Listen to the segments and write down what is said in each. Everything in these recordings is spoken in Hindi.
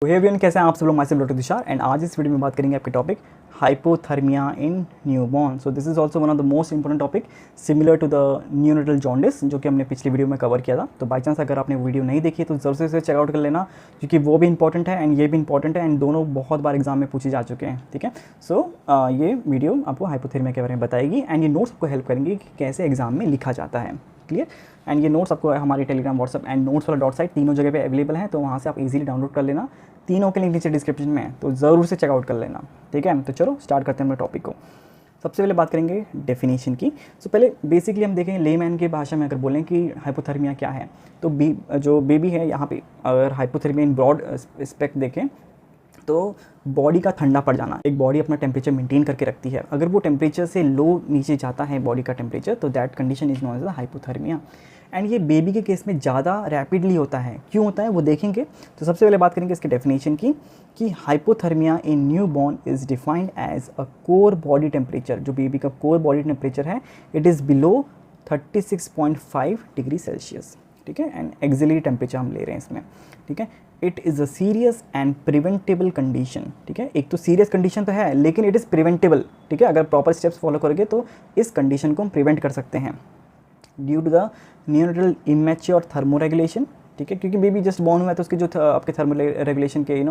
तो हे एवरीवन, कैसे हैं आप सब लोग। माइसेल्फ डॉक्टर तुषार एंड आज इस वीडियो में बात करेंगे आपके topic hypothermia in newborn. So this is also one of the most important topic similar to the neonatal jaundice, जो कि हमने पिछली वीडियो में कवर किया था। तो बाई चांस अगर आपने वीडियो नहीं देखी तो जरूर से चेकआउट कर लेना, क्योंकि वो भी इंपॉर्टेंट है एंड ये भी इंपॉर्टेंट है एंड दोनों बहुत बार एग्जाम में पूछे जा चुके हैं। ठीक है, सो ये वीडियो आपको हाइपोथर्मिया के बारे में बताएगी एंड ये नोट्स आपको हेल्प करेंगे कि कैसे एग्जाम में लिखा जाता है। क्लियर। एंड ये नोट्स आपको हमारी टेलीग्राम, व्हाट्सअप एंड नोट्स वाला डॉट साइट तीनों जगह पे अवेलेबल है, तो वहाँ से आप इजीली डाउनलोड कर लेना। तीनों के लिंक नीचे डिस्क्रिप्शन में है, तो ज़रूर से चेकआउट कर लेना। ठीक है, तो चलो स्टार्ट करते हैं अपने टॉपिक को। सबसे पहले बात करेंगे डेफिनेशन की। सो पहले बेसिकली हम देखें लेमैन की भाषा में अगर बोलें कि हाइपोथर्मिया क्या है, तो जो बेबी है यहाँ पे अगर हाइपोथर्मिया इन ब्रॉड एस्पेक्ट देखें तो बॉडी का ठंडा पड़ जाना। एक बॉडी अपना टेम्परेचर मेंटेन करके रखती है, अगर वो टेम्परेचर से लो नीचे जाता है बॉडी का टेम्परेचर, तो that condition is known as the hypothermia. And ये बेबी के केस में ज़्यादा रैपिडली होता है। क्यों होता है वो देखेंगे। तो सबसे पहले बात करेंगे इसके डेफिनेशन की कि hypothermia in newborn is defined as a core body temperature. जो बेबी का कोर बॉडी टेम्परेचर है it is below 36.5 degree Celsius. ठीक है, एंड एक्सिलरी टेम्परेचर हम ले रहे हैं इसमें। ठीक है, it is a serious and preventable condition. ठीक है, एक तो सीरियस कंडीशन तो है लेकिन इट इज़ प्रिवेंटेबल। ठीक है, अगर प्रॉपर स्टेप्स फॉलो करोगे तो इस कंडीशन को हम प्रिवेंट कर सकते हैं due to the neonatal immature thermoregulation. ठीक है, क्योंकि बेबी जस्ट बॉर्न हुआ है तो उसके जो आपके थर्मो रेगुलेशन के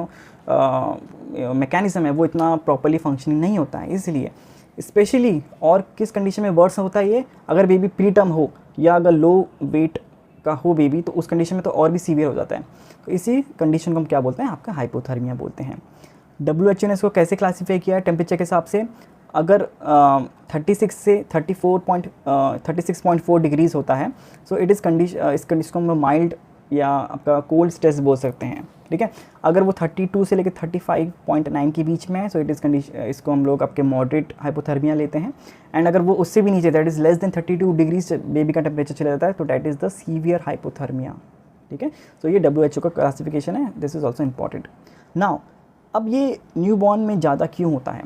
मैकेनिज्म है वो इतना प्रॉपरली फंक्शनिंग नहीं होता है। इसलिए स्पेशली और किस कंडीशन में वर्स होता है ये, अगर बेबी प्री टर्म हो या अगर लो वेट का हो बेबी, तो उस कंडीशन में तो और भी सीवियर हो जाता है। तो इसी कंडीशन को हम क्या बोलते हैं, आपका हाइपोथर्मिया बोलते हैं। WHO ने इसको कैसे क्लासीफाई किया है टेम्परेचर के हिसाब से। अगर 36 से 36.4 डिग्रीज़ होता है, सो इट इज़ इस कंडीशन को हम माइल्ड या आपका कोल्ड स्ट्रेस बोल सकते हैं। ठीक है, अगर वो 32 से लेकर 35.9 के बीच में है, सो इट इज़ इसको हम लोग आपके मॉडरेट हाइपोथर्मिया लेते हैं। एंड अगर वो उससे भी नीचे, that is less than 32 degrees baby का टेम्परेचर चला जाता है, तो that is the severe hypothermia. ठीक है, तो ये WHO का क्लासिफिकेशन है, this is also important. Now अब ये न्यू बॉर्न में ज़्यादा क्यों होता है।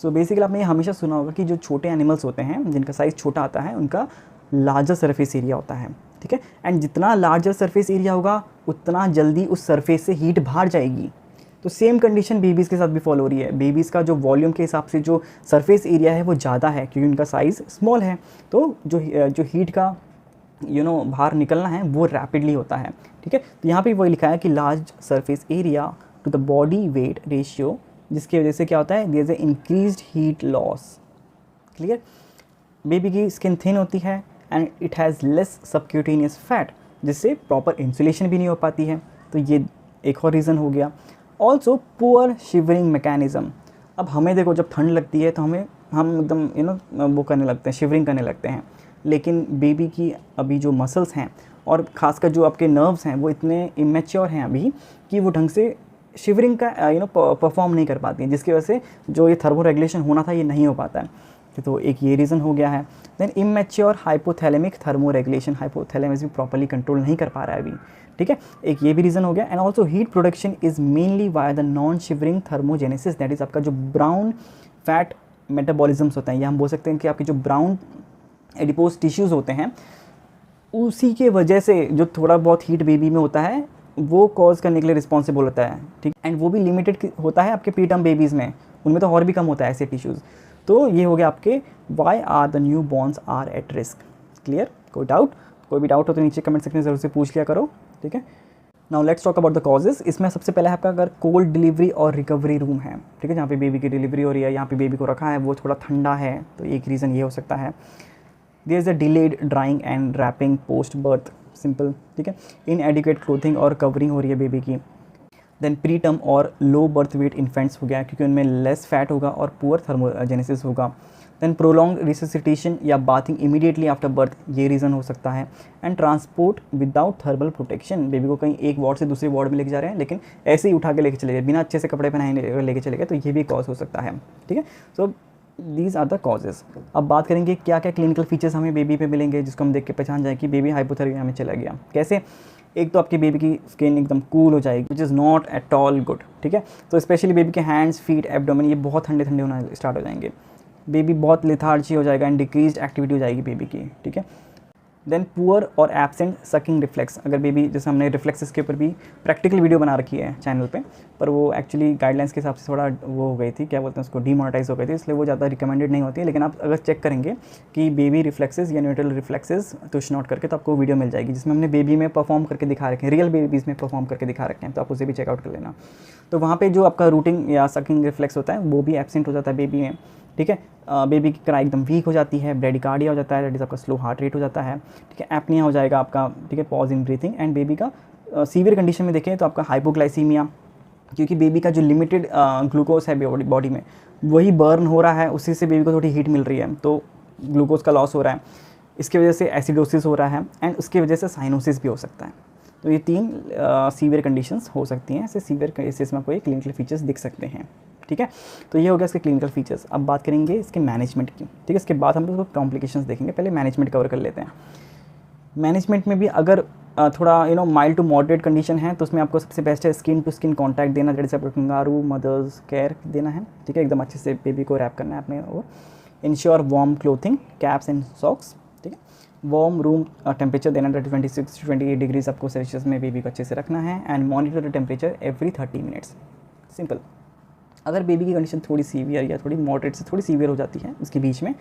सो बेसिकली आपने ये हमेशा सुना होगा कि जो छोटे एनिमल्स होते हैं जिनका साइज़ छोटा आता है उनका लार्जर सरफेस एरिया होता है। ठीक है, एंड जितना लार्जर सरफेस एरिया होगा उतना जल्दी उस सरफेस से हीट बाहर जाएगी। तो सेम कंडीशन बेबीज़ के साथ भी फॉलो हो रही है। बेबीज़ का जो वॉल्यूम के हिसाब से जो सरफेस एरिया है वो ज़्यादा है क्योंकि उनका साइज़ स्मॉल है, तो जो हीट का बाहर निकलना है वो रैपिडली होता है। ठीक है, तो यहाँ पे वही लिखा है कि large surface area to the body weight ratio, जिसकी वजह से क्या होता है, there is a increased heat loss. Clear. Baby की स्किन थिन होती है and it has less subcutaneous fat, जिससे प्रॉपर इंसुलेशन भी नहीं हो पाती है, तो ये एक और रीज़न हो गया। Also poor shivering mechanism. अब हमें देखो जब ठंड लगती है तो हम एकदम वो करने लगते हैं, शिवरिंग करने लगते हैं, लेकिन बेबी की अभी जो मसल्स हैं और ख़ासकर जो आपके नर्व्स हैं वो इतने इमेच्योर हैं अभी कि वो ढंग से शिवरिंग का परफॉर्म नहीं कर पाती हैं, जिसकी वजह से जो ये थर्मो रेगुलेशन होना था ये नहीं हो पाता है। तो एक ये रीज़न हो गया है। Then immature hypothalamic thermoregulation, hypothalamus भी प्रॉपर्ली कंट्रोल नहीं कर पा रहा है अभी। ठीक है, एक ये भी रीज़न हो गया। And also heat production is mainly via the non shivering thermogenesis, that is आपका जो ब्राउन फैट मेटाबॉलिज्म्स होते हैं, या हम बोल सकते हैं कि आपके जो ब्राउन एडिपोज टिश्यूज़ होते हैं उसी के वजह से जो थोड़ा बहुत हीट बेबी में होता है वो कॉज करने के लिए रिस्पॉन्सिबल होता है। ठीक, एंड वो भी लिमिटेड होता है आपके प्री टर्म बेबीज़ में, उनमें तो और भी कम होता है ऐसे टिश्यूज़। तो ये हो गया आपके why are the newborns are at risk. Clear. कोई भी डाउट हो तो नीचे कमेंट सेक्शन में ज़रूर से पूछ लिया करो। ठीक है, now let's talk about the causes. इसमें सबसे पहले आपका अगर कोल्ड डिलीवरी और रिकवरी रूम है, ठीक है, जहाँ पे बेबी की डिलीवरी हो रही है, यहाँ पे बेबी को रखा है वो थोड़ा ठंडा है, तो एक रीज़न ये हो सकता है। There is a delayed drying and wrapping post birth, simple. ठीक है, इनएडिक्वेट क्लोथिंग और कवरिंग हो रही है बेबी की। देन प्री टर्म और लो बर्थ वेट इन्फेंट्स हो गया क्योंकि उनमें लेस फैट होगा और पुअर थर्मोजेनेसिस होगा। देन प्रोलॉन्ग रिससिटेशन या बाथिंग इमीडिएटली आफ्टर बर्थ, ये रीज़न हो सकता है। And transport without thermal protection, baby को कहीं एक वार्ड से दूसरे वार्ड में लेके जा रहे हैं लेकिन ऐसे ही उठा के लेके चले गए, बिना अच्छे से कपड़े पहनाए लेके चले गए, तो ये भी कॉज हो सकता है। ठीक है, so these are the causes. अब बात करेंगे क्या क्या क्लिनिकल फीचर्स हमें बेबी पे मिलेंगे जिसको हम देख के पहचान जाए कि बेबी हाइपोथर्मिया में चला गया। कैसे, एक तो आपकी बेबी की स्किन एकदम कूल हो जाएगी, which is not at all good. ठीक है, तो स्पेशली बेबी के हैंड्स, फीट, एब्डोमेन ये बहुत ठंडे ठंडे होना स्टार्ट हो जाएंगे। बेबी बहुत लेथार्जी हो जाएगा एंड डिक्रीज्ड एक्टिविटी हो जाएगी बेबी की। ठीक है, देन पुअर और एब्सेंट सकिंग रिफ्लेक्स, अगर बेबी, जैसे हमने रिफ्लेक्सेस के ऊपर भी प्रैक्टिकल वीडियो बना रखी है चैनल पे, पर वो एक्चुअली गाइडलाइंस के हिसाब से थोड़ा वो हो गई थी, क्या बोलते हैं उसको, डीमोनेटाइज हो गई थी, इसलिए वो ज़्यादा रिकमेंडेड नहीं होती है। लेकिन आप अगर चेक करेंगे कि बेबी रिफ्लेक्सेस या न्यूट्रल रिफ्लेक्सेस तुश नोट करके, तो आपको वीडियो मिल जाएगी जिसमें हमने बेबी में परफॉर्म करके दिखा रखे हैं, रियल बेबीज़ में परफॉर्म करके दिखा रखे हैं, तो आप उसे भी चेकआउट कर लेना। तो वहाँ पे जो आपका रूटिंग या सकिंग रिफ्लेक्स होता है वो भी एब्सेंट हो जाता है बेबी में, ठीक है। बेबी की क्राई एकदम वीक हो जाती है, ब्रेडिकार्डिया हो जाता है, दैट इज़ आपका स्लो हार्ट रेट हो जाता है, ठीक है। एपनिया हो जाएगा आपका, ठीक है, pause in breathing. And baby का सीवियर कंडीशन में देखें तो आपका हाइपोग्लाइसीमिया, क्योंकि बेबी का जो लिमिटेड ग्लूकोज है बॉडी में वही बर्न हो रहा है, उसी से बेबी को थोड़ी हीट मिल रही है, तो ग्लूकोज का लॉस हो रहा है, इसकी वजह से एसिडोसिस हो रहा है, एंड उसकी वजह से साइनोसिस भी हो सकता है। तो ये 3 सीवियर कंडीशंस हो सकती हैं। ऐसे सीवियर केसेस में आपको ये क्लिनिकल फीचर्स दिख सकते हैं, ठीक है। तो ये हो गया इसके क्लिनिकल फीचर्स। अब बात करेंगे इसके मैनेजमेंट की, ठीक है। इसके बाद हम लोग कॉम्प्लिकेशंस देखेंगे, पहले मैनेजमेंट कवर कर लेते हैं। मैनेजमेंट में भी अगर थोड़ा माइल्ड टू मॉडरेट कंडीशन है तो उसमें आपको सबसे बेस्ट है स्किन टू स्किन कॉन्टैक्ट देना, जैसे आपको कंगारू मदर्स केयर देना है, ठीक है। एकदम अच्छे से बेबी को रैप करना है आपने, और ensure warm clothing, caps and socks, ठीक है। वार्म रूम टेम्परेचर देना, 26 to 28 डिग्रीज आपको सेल्सियस में बेबी को अच्छे से रखना है। And monitor the temperature every 30 minutes, simple. अगर बेबी की कंडीशन थोड़ी सीवियर या थोड़ी मॉडरेट से थोड़ी सीवियर हो जाती है उसके बीच में,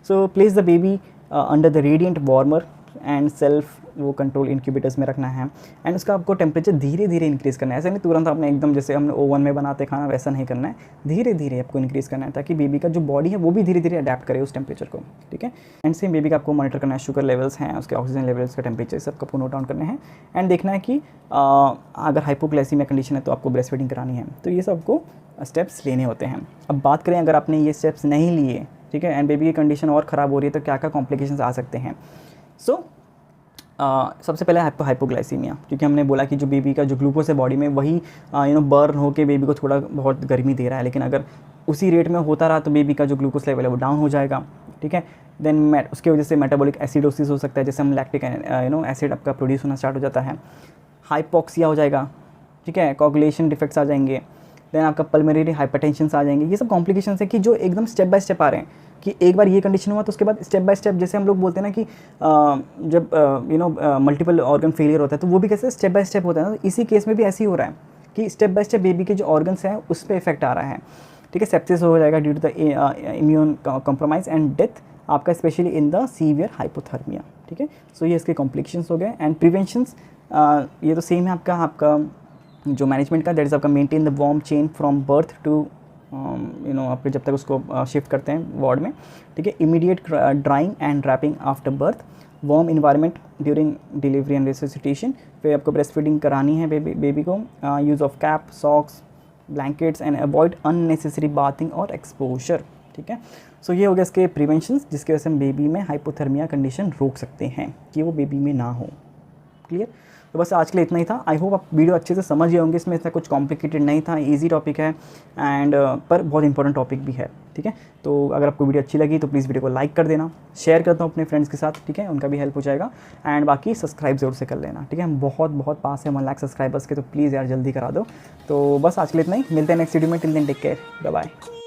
so place the baby under the radiant warmer and self वो कंट्रोल इंक्यूबेटर्स में रखना है। एंड उसका आपको टेम्परेचर धीरे धीरे इंक्रीज़ करना है, ऐसा नहीं तुरंत आपने एकदम जैसे हमने ओवन में बनाते खाना वैसा नहीं करना है, धीरे धीरे आपको इंक्रीज़ करना है, ताकि बेबी का जो बॉडी है वो भी धीरे धीरे अडेप्ट करे उस टेम्परेचर को, ठीक है। एंड सेम बेबी का आपको मॉनिटर करना है, शुगर लेवल्स हैं, उसके ऑक्सीजन लेवल्स का टेम्परेचर, सबको आपको नोट डाउन करने हैं। एंड देखना है कि अगर हाइपोग्लाइसीमिया कंडीशन है तो आपको ब्रेस्ट फीडिंग करानी है, तो ये सब आपको स्टेप्स लेने होते हैं। अब बात करें अगर आपने ये स्टेप्स नहीं लिए, ठीक है, एंड बेबी की कंडीशन और ख़राब हो रही है, तो क्या क्या कॉम्प्लिकेशंस आ सकते हैं। सो सबसे पहले हाइपोग्लाइसीमिया, क्योंकि हमने बोला कि जो बेबी का जो ग्लूकोज है बॉडी में वही बर्न होकर बेबी को थोड़ा बहुत गर्मी दे रहा है, लेकिन अगर उसी रेट में होता रहा तो बेबी का जो ग्लूकोज लेवल है वो डाउन हो जाएगा, ठीक है। देन उसकी वजह से मेटाबॉलिक एसिडोसिस हो सकता है, जैसे हम लैक्टिक एसिड आपका प्रोड्यूस होना स्टार्ट हो जाता है। हाइपोक्सिया हो जाएगा, ठीक है, कोगुलेशन डिफेक्ट्स आ जाएंगे। देन आपका पल्मोनरी हाइपरटेंशन आ जाएंगे। ये सब कॉम्प्लिकेशंस है कि जो एकदम स्टेप बाय स्टेप आ रहे हैं, कि एक बार ये कंडीशन हुआ तो उसके बाद स्टेप बाय स्टेप, जैसे हम लोग बोलते हैं ना कि जब मल्टीपल ऑर्गन फेलियर होता है तो वो भी कैसे स्टेप बाय स्टेप होता है ना, इसी केस में भी ऐसे ही हो रहा है कि स्टेप बाय स्टेप बेबी के जो ऑर्गन्स हैं उस पर इफेक्ट आ रहा है, ठीक है। सेप्सिस हो जाएगा due to the immune compromise and death आपका, specially in the severe hypothermia, ठीक है। सो ये इसके कॉम्प्लिकेशंस हो गए। एंड प्रिवेंशंस ये तो सेम है आपका जो मैनेजमेंट का, दैट इज़ आपका maintain the warm chain from birth to आपके जब तक उसको शिफ्ट करते हैं वार्ड में, ठीक है। Immediate drying and wrapping after birth, warm environment during delivery and resuscitation. फिर आपको ब्रेस्ट फीडिंग करानी है बेबी को, use of cap, socks, blankets and avoid unnecessary bathing और एक्सपोजर, ठीक है। सो ये हो गया इसके प्रिवेंशंस, जिसकी वजह से हम बेबी में हाइपोथर्मिया कंडीशन रोक सकते हैं कि वो बेबी में ना हो। क्लियर। तो बस आज के लिए इतना ही था। आई होप आप वीडियो अच्छे से समझ गए होंगे, इसमें इतना कुछ कॉम्प्लिकेटेड नहीं था, इजी टॉपिक है एंड पर बहुत इंपॉर्टेंट टॉपिक भी है, ठीक है। तो अगर आपको वीडियो अच्छी लगी तो प्लीज़ वीडियो को लाइक कर देना, शेयर करता हूँ अपने फ्रेंड्स के साथ, ठीक है, उनका भी हेल्प हो जाएगा। एंड बाकी सब्सक्राइब जरूर से कर लेना, ठीक है। हम बहुत पास है 1 लाख सब्सक्राइबर्स के, तो प्लीज़ यार जल्दी करा दो। तो बस आज के लिए इतना ही, मिलते हैं नेक्स्ट वीडियो में। Till then take care, bye bye.